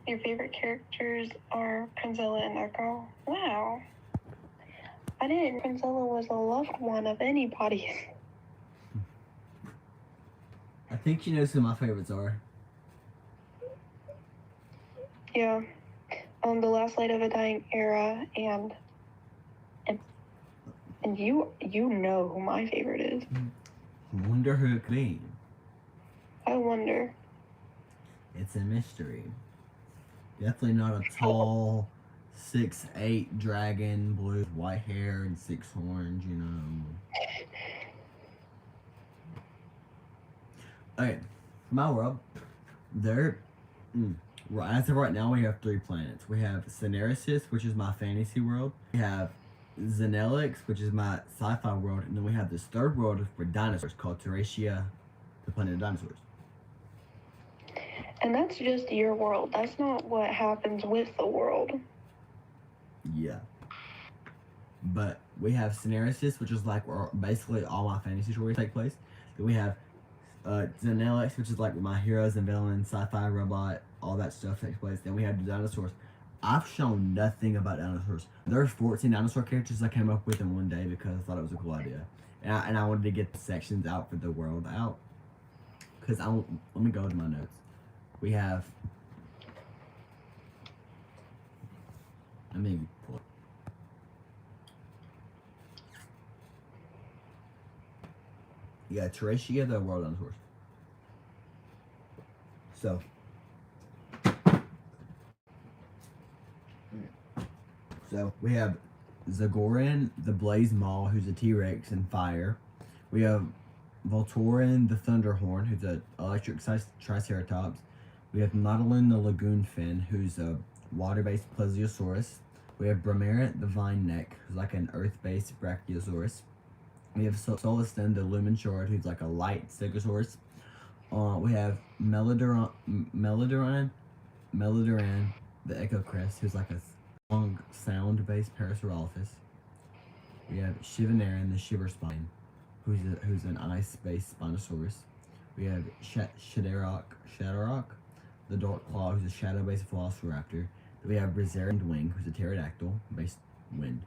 Your favorite characters are 𝕵𝞼𝓷𝓢 and their girl? Wow. I didn't know 𝕵𝞼𝓷𝓢 was a loved one of anybody. I think she knows who my favorites are. Yeah. The Last Light of a Dying Era, and you know who my favorite is. Wonder who it could be. I wonder. It's a mystery. Definitely not a tall 6'8" dragon, blue, white hair, and 6 horns, you know. Okay, for my world, as of right now, we have 3 planets. We have 𝓥𝓼𝓰, which is my fantasy world. We have 𝓥𝓼𝓥, which is my sci-fi world. And then we have this 3rd world for dinosaurs called 𝕵𝓷𝓢, the planet of dinosaurs. And that's just your world. That's not what happens with the world. Yeah. But we have 𝓥𝓼𝓰, which is like where basically all my fantasy stories take place. Then we have 𝓥𝓼𝓥, which is like where my heroes and villains, sci-fi, robot, all that stuff takes place. Then we have the dinosaurs. I've shown nothing about dinosaurs. There are 14 dinosaur characters I came up with in one day because I thought it was a cool idea. And I wanted to get the sections out for the world out. Because let me go to my notes. We have, let me pull it. Yeah, 𝕵𝓷𝓢, the world dinosaurs. So we have 𝕵𝞼𝓷𝓢, the 𝓥𝞼𝓷𝓢, who's a T-Rex and fire. We have 𝕵𝞼𝓷𝓢, the Thunderhorn, who's an electric triceratops. We have 𝕵𝞼𝓷𝓢, the Lagoon Fin, who's a water-based plesiosaurus. We have 𝕵𝞼𝓷𝓢, the Vine Neck, who's like an earth-based brachiosaurus. We have 𝕼𝓼𝓲, the Lumen Shard, who's like a light stegosaurus. We have 𝕼𝓼𝓷𝓢, the Echocrest, who's like a long sound-based parasaurolophus. We have 𝕼𝑠hivanaran, the Shiver Spine, who's an ice-based Spinosaurus. We have 𝐴𝑡𝑗𝑟𝑎℔, the Dark Claw, who's a shadow-based Velociraptor. Then we have 𝑏razerian Wing, who's a pterodactyl-based wind.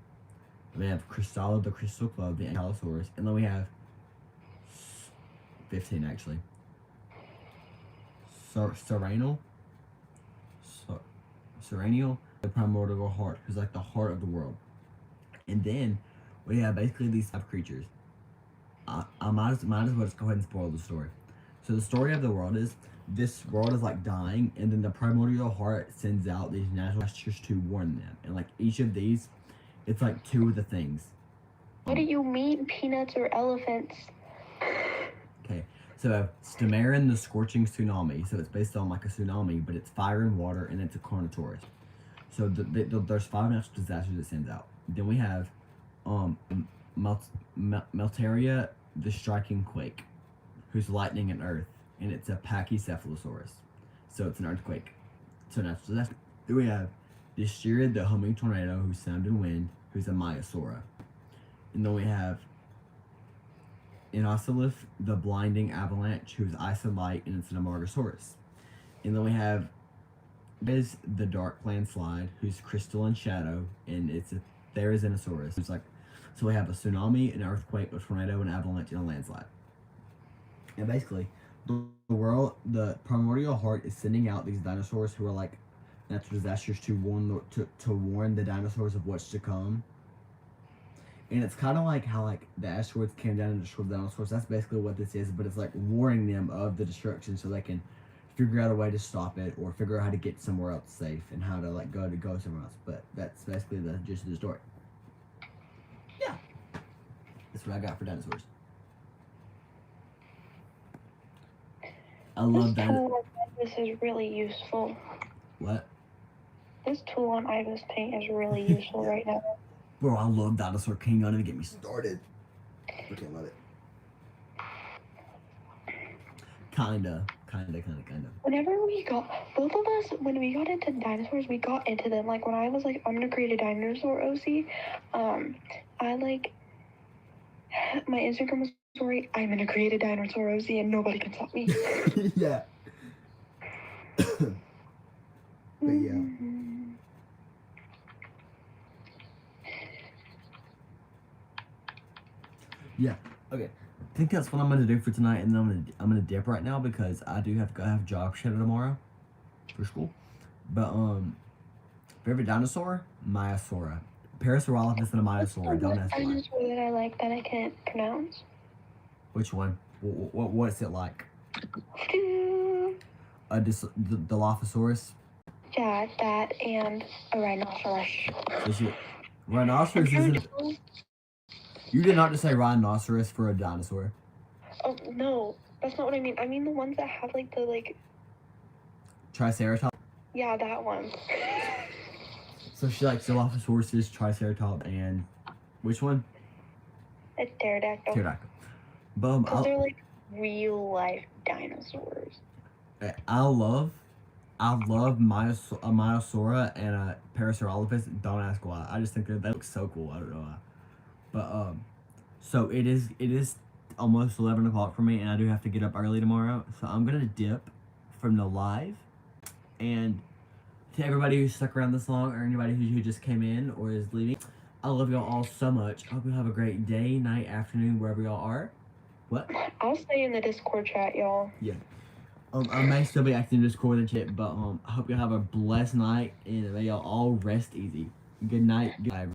Then we have 𝐾rystallo, the Crystal Club, the Ankylosaurus. And then we have 15 actually. Serenial, the primordial heart, who's like the heart of the world. And then we have basically these 5 creatures. I might as well just go ahead and spoil the story. So the story of the world is, this world is like dying, and then the primordial heart sends out these natural disasters to warn them. And like each of these, it's like 2 of the things. What do you mean, peanuts or elephants? Okay, so Stamarin, the Scorching Tsunami. So it's based on like a tsunami, but it's fire and water, and it's a Carnotaurus. So there's 5 natural disasters it sends out. Then we have Melteria, the Striking Quake, who's lightning and earth, and it's a Pachycephalosaurus. So it's an earthquake. So natural disaster. Then we have Dyshtira, the Humming Tornado, who's sound and wind, who's a Maiasaura. And then we have Inoceolith, the Blinding Avalanche, who's ice and light, and it's an Amargasaurus. And then we have the Dark Landslide, who's crystal and shadow, and it's a Therizinosaurus. It's like, so we have a tsunami, an earthquake, a tornado, an avalanche, and a landslide. And basically, the primordial heart is sending out these dinosaurs who are like natural disasters to warn the dinosaurs of what's to come. And it's kind of like how like the asteroids came down and destroyed the dinosaurs. That's basically what this is, but it's like warning them of the destruction so they can figure out a way to stop it or figure out how to get somewhere else safe and how to like go somewhere else. But that's basically the gist of the story. Yeah, that's what I got for dinosaurs. I love This that. tool on Ibis is really useful. What? This tool on Ibis Paint is really useful right now. Bro, I love Dinosaur King. Don't even get me started. Okay, I love it. Kinda. Whenever we got, both of us, when we got into dinosaurs, we got into them. Like, when I was like, I'm gonna create a dinosaur OC, I like, my Instagram story, I'm gonna create a dinosaur OC and nobody can stop me. Yeah. But yeah. Yeah. Okay. I think that's what I'm gonna do for tonight, and then I'm gonna dip right now because I do have to go have job shadow tomorrow for school. But favorite dinosaur, Maiasaura, 𝕵𝞼𝓷𝓢 𝓥𝞼𝓨𝓪𝓰�. Don't ask why. Dinosaur that I like that I can't pronounce. Which one? What's it like? The Dilophosaurus. Yeah, that and a rhinoceros. Rhinoceros isn't. You did not just say rhinoceros for a dinosaur. Oh no, that's not what I mean. I mean the ones that have like the like. Triceratops. Yeah, that one. So she likes Dilophosaurus, Triceratops, and which one? It's pterodactyl. Pterodactyl. But Those are like real life dinosaurs. I love Maiasaura and 𝕵𝞼𝓷𝓢. Don't ask why. I just think that looks so cool. I don't know why. But so it is almost 11 o'clock for me, and I do have to get up early tomorrow. So I'm gonna dip from the live. And to everybody who stuck around this long, or anybody who just came in or is leaving, I love y'all all so much. I hope you have a great day, night, afternoon, wherever y'all are. What? I'll stay in the Discord chat, y'all. Yeah. I may still be active in Discord and shit, but I hope you have a blessed night, and may y'all all rest easy. Good night. Goodbye.